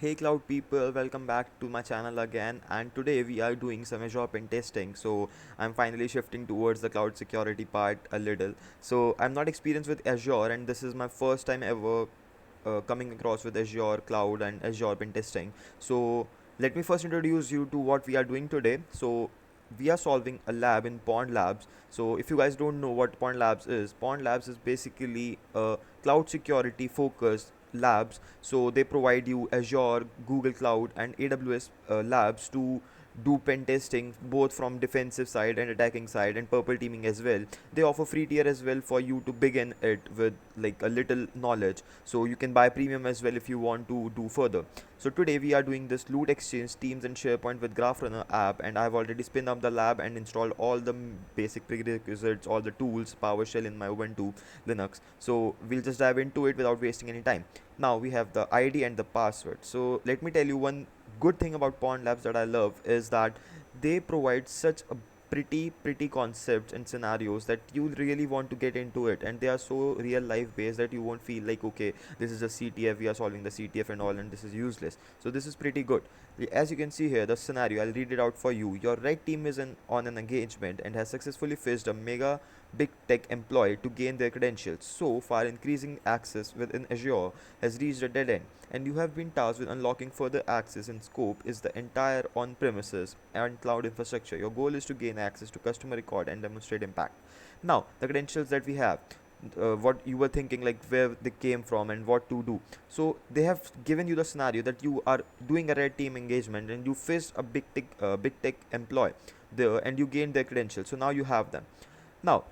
Hey cloud people, welcome back to my channel again, and today we are doing some Azure pen testing. So I'm finally shifting towards the cloud security part a little. So I'm not experienced with Azure, and this is my first time ever coming across with Azure cloud and Azure pen testing. So let me first introduce you to what we are doing today. So we are solving a lab in Pwned Labs. So if you guys don't know what Pwned Labs is basically a cloud security focused labs. So they provide you Azure, Google Cloud, and AWS labs to do pen testing both from defensive side and attacking side, and purple teaming as well. They offer free tier as well for you to begin it with like a little knowledge, so you can buy premium as well if you want to do further. So today we are doing this loot exchange teams and SharePoint with GraphRunner app, and I've already spin up the lab and installed all the basic prerequisites, all the tools, PowerShell in my Ubuntu Linux. So we'll just dive into it without wasting any time. Now we have the ID and the password. So let me tell you one good thing about Pwned Labs that I love is that they provide such a pretty concepts and scenarios that you really want to get into it, and they are so real life based that you won't feel like, okay, this is a CTF, we are solving the CTF and all, and this is useless. So this is pretty good. As you can see here, the scenario, I'll read it out for you. Your red team is on an engagement and has successfully fished a mega big tech employee to gain their credentials. So far, increasing access within Azure has reached a dead end, and you have been tasked with unlocking further access in scope is the entire on-premises and cloud infrastructure. Your goal is to gain access to customer record and demonstrate impact. Now, the credentials that we have, what you were thinking, like where they came from and what to do. So they have given you the scenario that you are doing a red team engagement and you faced a big tech employee there, and you gained their credentials. So now you have them. Now,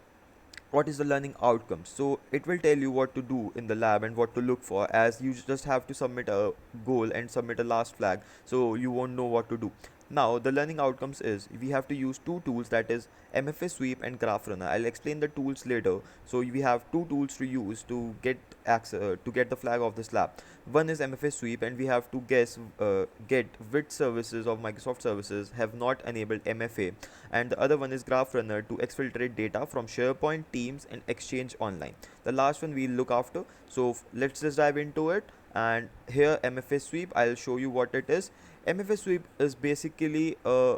what is the learning outcome? So it will tell you what to do in the lab and what to look for, as you just have to submit a goal and submit a last flag, so you won't know what to do. Now the learning outcomes is we have to use two tools, that is MFA sweep and GraphRunner. I'll explain the tools later. So we have two tools to use to get access to get the flag of this lab. One is MFA sweep, and we have to get which services of Microsoft services have not enabled MFA, and the other one is GraphRunner to exfiltrate data from SharePoint, Teams, and Exchange Online. The last one we'll look after. So let's just dive into it. And here, MFA sweep, I'll show you what it is. MFA sweep is basically a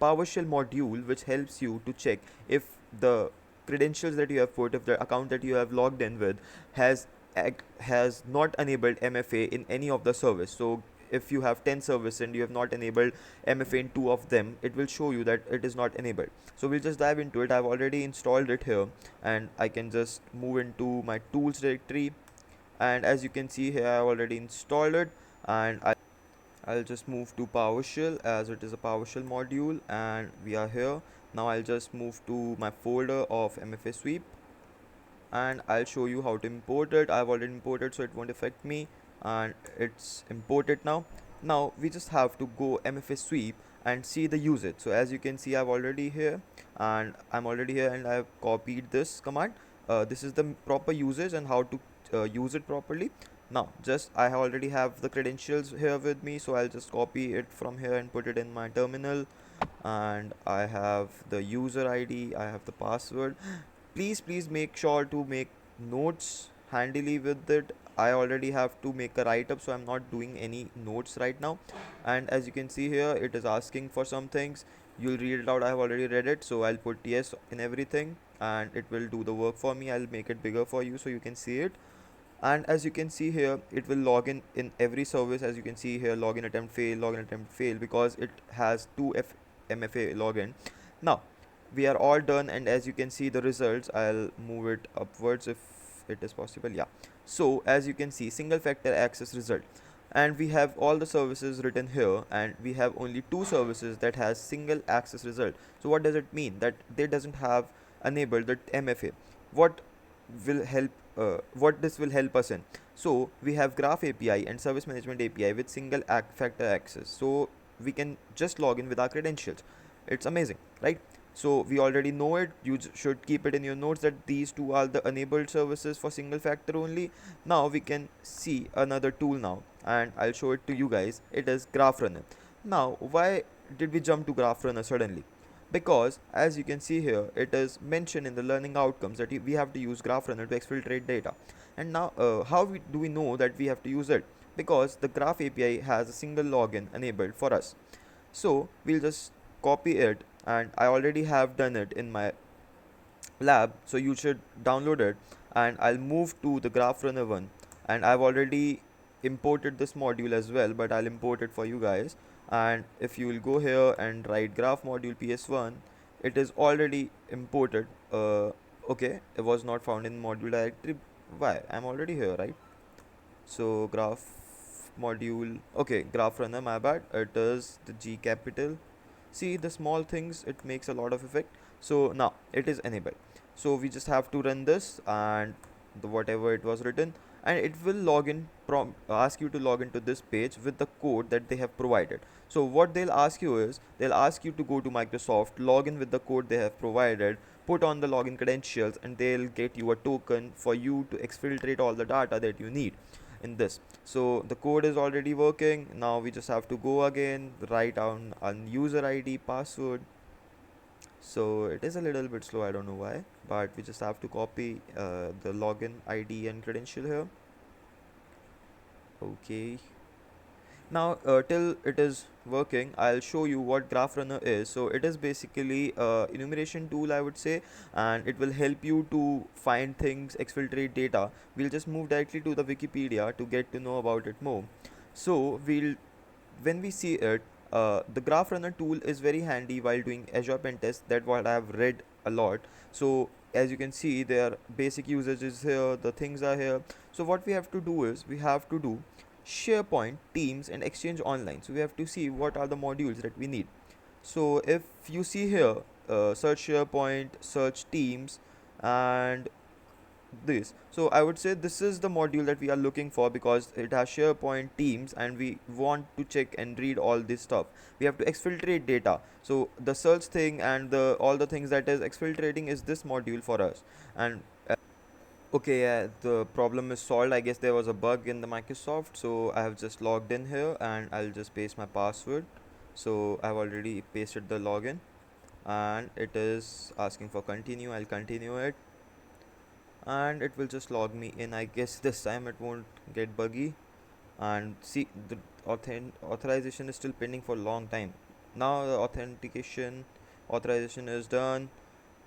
PowerShell module which helps you to check if the credentials that you have put, if the account that you have logged in with has has not enabled MFA in any of the service. So if you have 10 services and you have not enabled MFA in 2 of them, it will show you that it is not enabled. So we'll just dive into it. I've already installed it here, and I can just move into my tools directory, and as you can see here, I've already installed it, and I'll just move to PowerShell as it is a PowerShell module, and we are here. Now I'll just move to my folder of MFA sweep, and I'll show you how to import it. I've already imported, so it won't affect me, and it's imported now. Now we just have to go MFA sweep and see the usage. So as you can see, I'm already here, and I've copied this command. This is the proper usage and how to use it properly. Now just I already have the credentials here with me, so I'll just copy it from here and put it in my terminal. And I have the user ID, I have the password. Please make sure to make notes handily with it. I already have to make a write up, so I'm not doing any notes right now. And as you can see here, it is asking for some things. You'll read it out. I have already read it, so I'll put yes in everything, and it will do the work for me. I'll make it bigger for you so you can see it. And as you can see here, it will log in every service. As you can see here, login attempt fail, because it has two MFA login. Now we are all done, and as you can see the results, I'll move it upwards if it is possible. Yeah, so as you can see, single factor access result, and we have all the services written here, and we have only two services that has single access result. So what does it mean? That they doesn't have enabled the MFA. What will help what this will help us in? So we have graph API and service management API with single factor access, so we can just log in with our credentials. It's amazing, right? So we already know it. You should keep it in your notes that these two are the enabled services for single factor only. Now we can see another tool now, and I'll show it to you guys. It is GraphRunner. Now why did we jump to GraphRunner suddenly? Because as you can see here, it is mentioned in the learning outcomes that we have to use GraphRunner to exfiltrate data. And now do we know that we have to use it? because the Graph API has a single login enabled for us. So we'll just copy it, and I already have done it in my lab, so you should download it. And I'll move to the GraphRunner one, and I've already imported this module as well, but I'll import it for you guys. And if you will go here and write graph module ps1, it is already imported. Okay, it was not found in module directory. Why? I'm already here, right? So graph module, okay, GraphRunner, my bad, it is the G capital. See the small things, it makes a lot of effect. So now it is enabled, so we just have to run this, and the whatever it was written, and it will log in, ask you to log into this page with the code that they have provided. So what they'll ask you is, they'll ask you to go to Microsoft, log in with the code they have provided, put on the login credentials, and they'll get you a token for you to exfiltrate all the data that you need in this. So the code is already working. Now we just have to go again, write down a user ID, password. So it is a little bit slow, I don't know why, but we just have to copy the login ID and credential here. Okay, now till it is working, I'll show you what GraphRunner is. So it is basically a enumeration tool, I would say, and it will help you to find things, exfiltrate data. We'll just move directly to the Wikipedia to get to know about it more. So when we see it, the GraphRunner tool is very handy while doing Azure pen test. That what I have read a lot. So as you can see, their basic usage is here, the things are here. So what we have to do is, we have to do SharePoint, Teams, and Exchange Online. So we have to see what are the modules that we need. So if you see here, search SharePoint, search Teams, and this. So I would say this is the module that we are looking for, because it has SharePoint, Teams, and we want to check and read all this stuff. We have to exfiltrate data. So the search thing and the all the things that is exfiltrating is this module for us. And okay, yeah, the problem is solved. I guess there was a bug in the Microsoft, so I have just logged in here, and I'll just paste my password. So I've already pasted the login, and it is asking for continue. I'll continue it, and it will just log me in. I guess this time it won't get buggy. And see, the authorization is still pending for a long time. Now the authorization is done.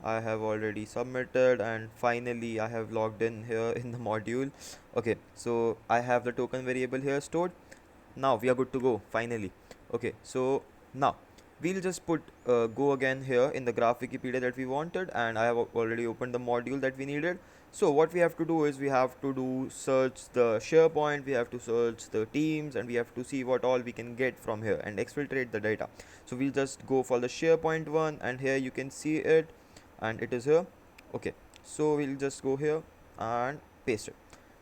I have already submitted, and finally I have logged in here in the module. Okay, so I have the token variable here stored. Now we are good to go finally. Okay, so now we'll just put go again here in the graph Wikipedia that we wanted, and I have already opened the module that we needed. So what we have to do is, we have to do search the SharePoint, we have to search the Teams, and we have to see what all we can get from here and exfiltrate the data. So we'll just go for the SharePoint one, and here you can see it, and it is here. Okay, so we'll just go here and paste it.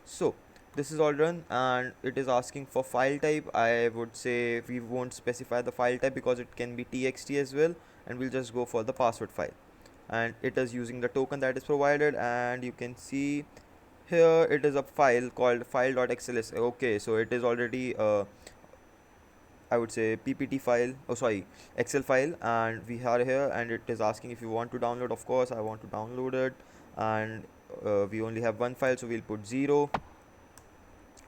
So this is all done, and it is asking for file type. I would say we won't specify the file type because it can be txt as well, and we'll just go for the password file. And it is using the token that is provided, and you can see here it is a file called file.xls. Okay, so it is already I would say ppt file, oh sorry, excel file, and we are here, and it is asking if you want to download. Of course I want to download it, and we only have one file, so we'll put 0,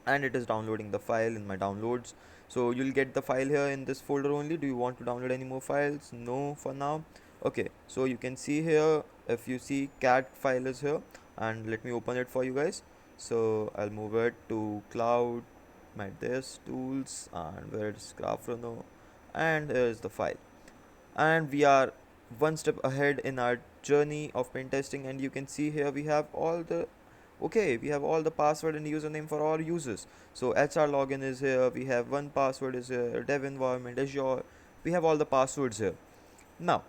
and it is downloading the file in my downloads. So you'll get the file here in this folder only. Do you want to download any more files? No, for now. Okay, so you can see here, if you see, cat file is here, and let me open it for you guys. So I'll move it to cloud, my this tools, and where it's GraphRunner, and here's the file. And we are one step ahead in our journey of pen testing, and you can see here we have all the, okay, we have all the password and username for all users. So HR login is here, we have one password is here, dev environment, Azure, we have all the passwords here. Now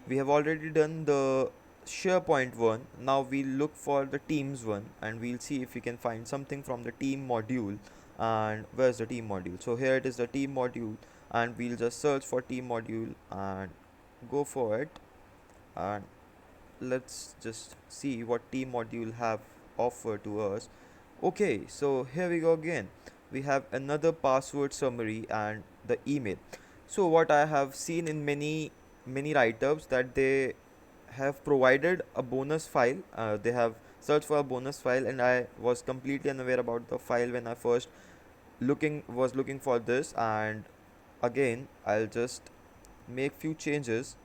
we have already done the SharePoint one. Now we'll look for the Teams one, and we'll see if we can find something from the team module. And where's the team module? So here it is, the team module, and we'll just search for team module and go for it. And let's just see what team module have offered to us. Okay, so here we go again. We have another password summary and the email. So what I have seen in many write-ups, that they have provided a bonus file. They have searched for a bonus file, and I was completely unaware about the file when I first looking for this, and again I'll just make few changes.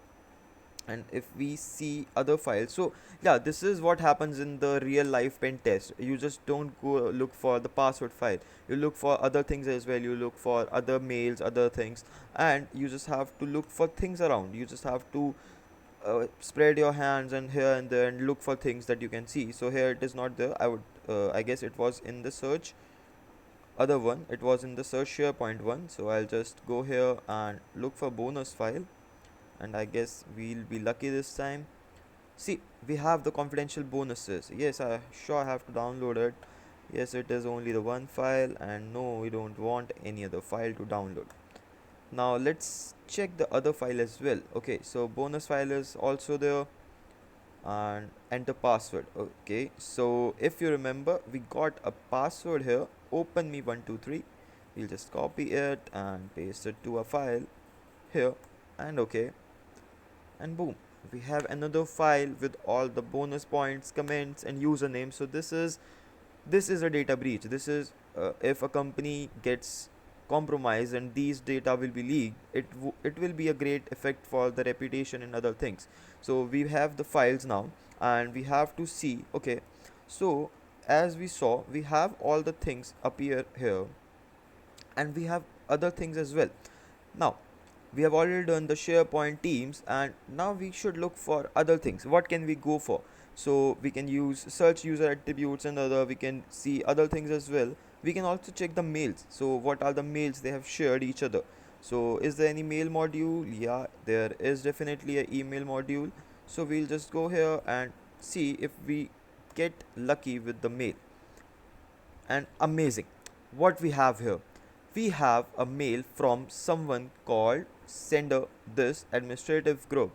And if we see other files, so yeah, this is what happens in the real life pen test. You just don't go look for the password file, you look for other things as well, you look for other mails, other things, and you just have to look for things around. You just have to spread your hands and here and there and look for things that you can see. So here it is not there. I guess it was in the search other one, it was in the search SharePoint one. So I'll just go here and look for bonus file, and I guess we'll be lucky this time. See, we have the confidential bonuses. Yes, I sure have to download it. Yes, it is only the one file, and no, we don't want any other file to download. Now let's check the other file as well. Okay, so bonus file is also there, and enter password. Okay, so if you remember, we got a password here, open me 123. We'll just copy it and paste it to a file here, and okay, and boom, we have another file with all the bonus points, comments, and username. So this is a data breach. This is if a company gets compromised and these data will be leaked, it will be a great effect for the reputation and other things. So we have the files now, and we have to see. Okay, so as we saw, we have all the things appear here, and we have other things as well. Now we have already done the SharePoint teams, and now we should look for other things. What can we go for? So we can use search user attributes and other, we can see other things as well. We can also check the mails. So what are the mails they have shared each other? So is there any mail module? Yeah, there is definitely a email module. So we'll just go here and see if we get lucky with the mail. And amazing, what we have here, we have a mail from someone called sender this administrative group,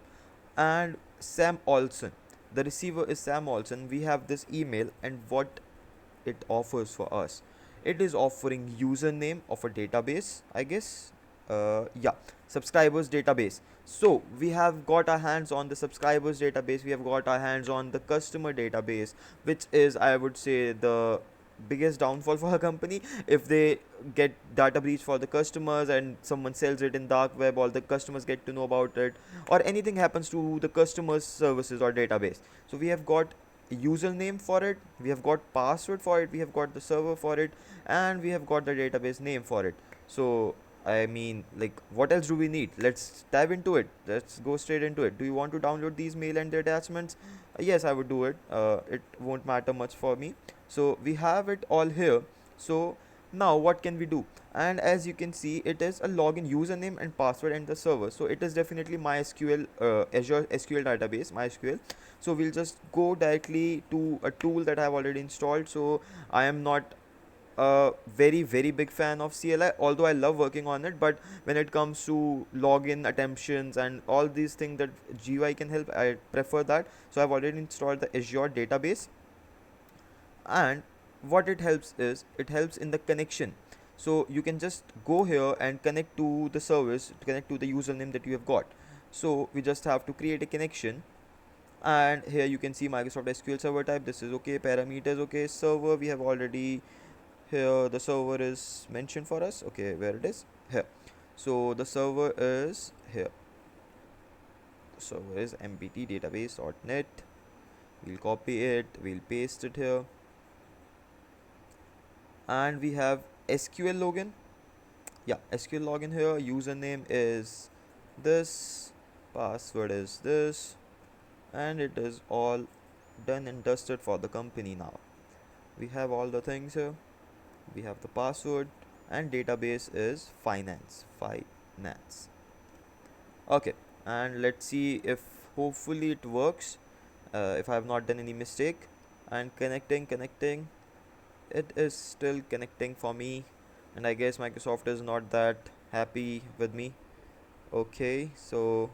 and Sam Olson. The receiver is Sam Olson. We have this email, and what it offers for us, it is offering username of a database, I guess. Yeah, subscribers database. So we have got our hands on the subscribers database, we have got our hands on the customer database, which is, I would say, the biggest downfall for a company. If they get data breach for the customers and someone sells it in dark web, all the customers get to know about it, or anything happens to the customer's services or database. So we have got username for it, we have got password for it, we have got the server for it, and we have got the database name for it. So I mean, like, what else do we need? Let's dive into it. Let's go straight into it. Do you want to download these mail and their attachments? Yes, I would do it. It won't matter much for me. So we have it all here. So now what can we do? And as you can see, it is a login username and password and the server. So it is definitely MySQL, Azure SQL database, MySQL. So we'll just go directly to a tool that I have already installed. So I am not a very big fan of CLI, although I love working on it. But when it comes to login attemptions and all these things that GUI can help, I prefer that. So I've already installed the Azure database, and what it helps is, it helps in the connection. So you can just go here and connect to the service, connect to the username that you have got. So we just have to create a connection, and here you can see Microsoft SQL server type, this is okay, parameters okay, server we have already, here the server is mentioned for us. Okay, where it is, here. So the server is here, the server is mpt database.net. We'll copy it, we'll paste it here, and we have SQL login. Yeah, SQL login here, username is this, password is this, and it is all done and dusted for the company. Now we have all the things here, we have the password, and database is finance. Okay, and let's see if hopefully it works, if I have not done any mistake. And connecting, it is still connecting for me, and I guess Microsoft is not that happy with me. Okay, so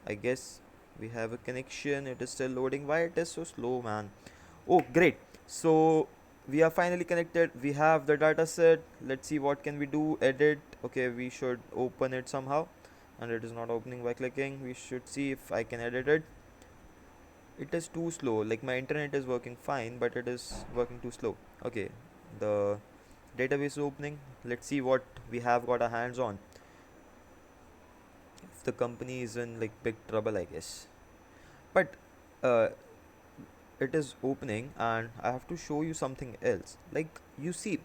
I guess we have a connection, it is still loading. Why it is so slow, man? Oh, great. So we are finally connected, we have the data set. Let's see what can we do. Edit. Okay, we should open it somehow, and it is not opening by clicking. We should see if I can edit it. It is too slow, like my internet is working fine, but it is working too slow. Okay, the database opening. Let's see what we have got our hands on. If the company is in like big trouble, I guess. But uh, it is opening, and I have to show you something else. Like, you see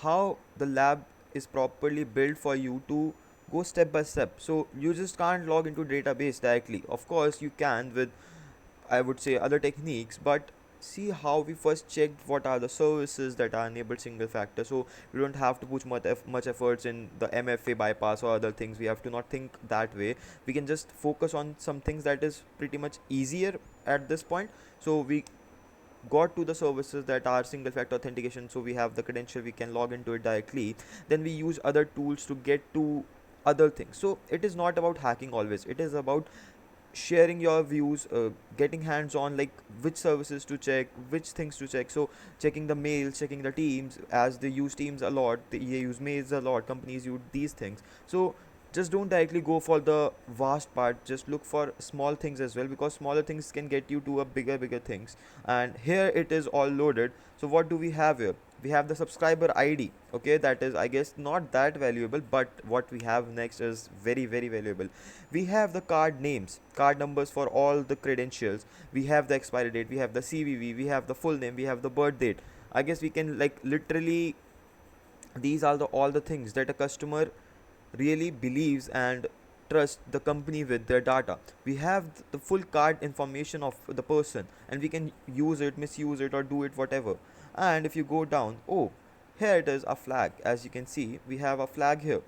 how the lab is properly built for you to go step by step. So you just can't log into database directly. Of course you can with, I would say, other techniques, but see how we first checked what are the services that are enabled single factor. So we don't have to put much efforts in the MFA bypass or other things. We have to not think that way. We can just focus on some things that is pretty much easier at this point. So we got to the services that are single factor authentication, so we have the credential, we can log into it directly. Then we use other tools to get to other things. So it is not about hacking always, it is about sharing your views, getting hands on, like which services to check, which things to check. So checking the mails, checking the teams, as they use teams a lot, they use mails a lot, companies use these things. So just don't directly go for the vast part, just look for small things as well, because smaller things can get you to a bigger things. And here it is all loaded. So what do we have here? We have the subscriber ID. Okay, that is, I guess, not that valuable, but what we have next is very valuable. We have the card names, card numbers for all the credentials. We have the expiry date, we have the CVV, we have the full name, we have the birth date. I guess we can, like, literally, these are the all the things that a customer really believes and trust the company with their data. We have the full card information of the person, and we can use it, misuse it, or do it whatever. And if you go down, oh, here it is, a flag. As you can see, we have a flag here.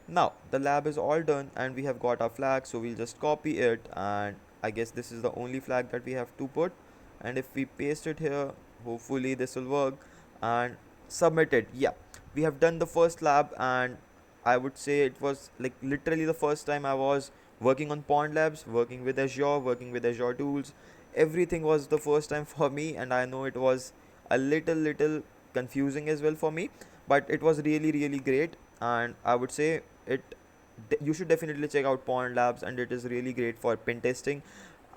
Now the lab is all done and we have got our flag, so we'll just copy it, and I guess this is the only flag that we have to put. And if we paste it here, hopefully this will work, and submit it. Yeah, we have done the first lab, and I would say it was like literally the first time I was working on Pwned Labs, working with Azure, working with Azure tools. Everything was the first time for me, and I know it was a little confusing as well for me, but it was really great. And I would say it, you should definitely check out Pwned Labs, and it is really great for pen testing.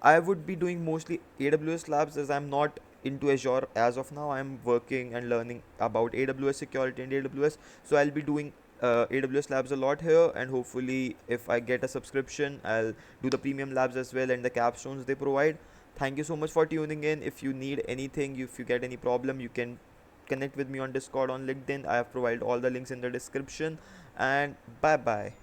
I would be doing mostly AWS labs, as I'm not into Azure as of now. I'm working and learning about AWS security and AWS, so I'll be doing AWS labs a lot here, and hopefully if I get a subscription, I'll do the premium labs as well and the capstones they provide. Thank you so much for tuning in. If you need anything, if you get any problem, you can connect with me on Discord, on LinkedIn. I have provided all the links in the description. And bye bye.